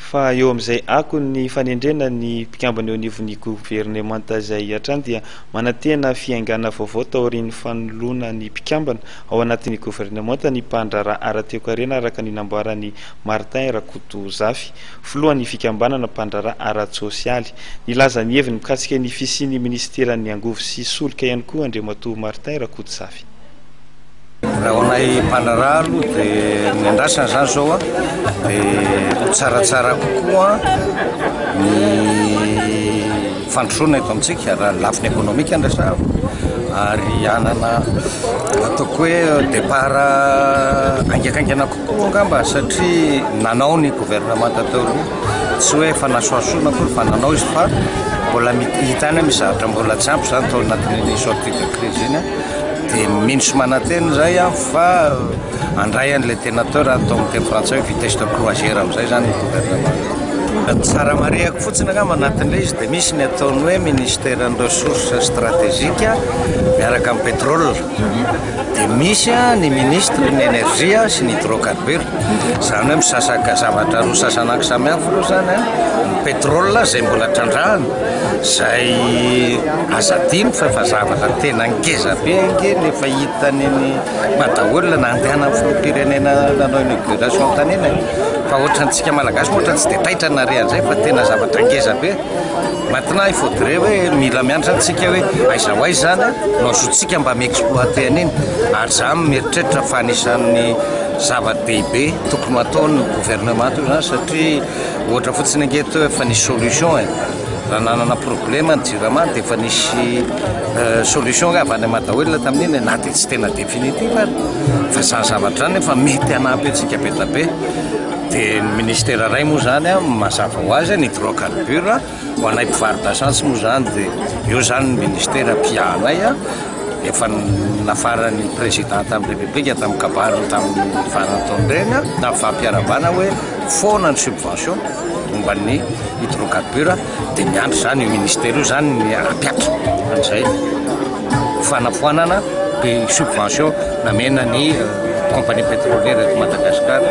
Fa eo amin'izay ako ny fanendrena ny mpikambana eo anivon'ny gouvernemanta izay hatrany dia manantena fiaingana vaovao taorian'ny fanoloana ny mpikambana ao anatin'ny gouvernemanta ny mpandraraha ara-teokarena araka ny namboaran'ny Martin Rakotomanga filohan'ny fikambanana mpandraraha ara-tsosialy. Nilaza ny heviny mikasika ny fisian'ny ministeran'ny angovo sy solika ihany koa Andriamatoa Martin Rakotomanga. Raha honay mpandraraha aloha dia ny andrasana zany zao a dia tsaratsara kokoa ny fandrosoana eto amintsika raha lafiny ekonomika andrasana ary anana ataoko hoe départ angakaingana kokoa angamba satria nanao ny gouvernemanta tao tsy hoe fa nasoasoana koa fa nanao izy fa mbola hitany misy zavatra mbola tsy ampy zany tao anatin'ny sortie de crise iny dia minosy manantena zay fa andray an'ilay tenateur atao amin'ny teny frantsay hoe vitesse de croisière amin'izay zany gouvernement. Tsara marihako fotsiny angamba anatin'ilay izy dia misy ny ataony hoe ministère ny ressources stratégiques miaraka amin'ny pétrole dia misy ny ministre ny énergie sy ny hydrocarbures zany hoe misasaka zavatra roa sasananky samihafa aloha zany ny pétrole zay mbola trandrahana zay azadiny fa efa zavatra tena ngeza be ngeny efa hitany ny madaolona na andehana amin'ny filoham-pirenena nanao inauguration tany eny fa ohatrantsika malagasy ohatra tsy dia taitra narehan'izay fa tena zavatra ngeza be. Maintenant il faudrait hoe mila mianatra antsika hoe aiza ho aiza zany no azotsika mba mi-exploiter an'iny ary zany mieritreritra fa anisan'ny zava-dehibe tokony ataon'ny gouvernement io zany satria ohatra fotsiny angeto efa nisy solution raha nanana problème ny jirama dia efa nisy solution avy any madaolona tamin'iny na dia tsy tena définitive fa zany zavatra zany efa mety hanampy antsika be da be. Dia ny ministère ray moa zany mazava ho azy ny hydrocarbures ho anay mpivarotra essence moa zany dia eo zany ny ministère mpiahanay efa nafaran'ny président tamin'ny république tamin'ny kabary tamin'ny farany taony reny na fampiarabana hoe foana ny subvention momba ny hydrocarbures dia miandry zany io ministère io zany ny ampiatra an'izay fanafoanana subvention namena ny compagnie pétrolière eto Madagasikara.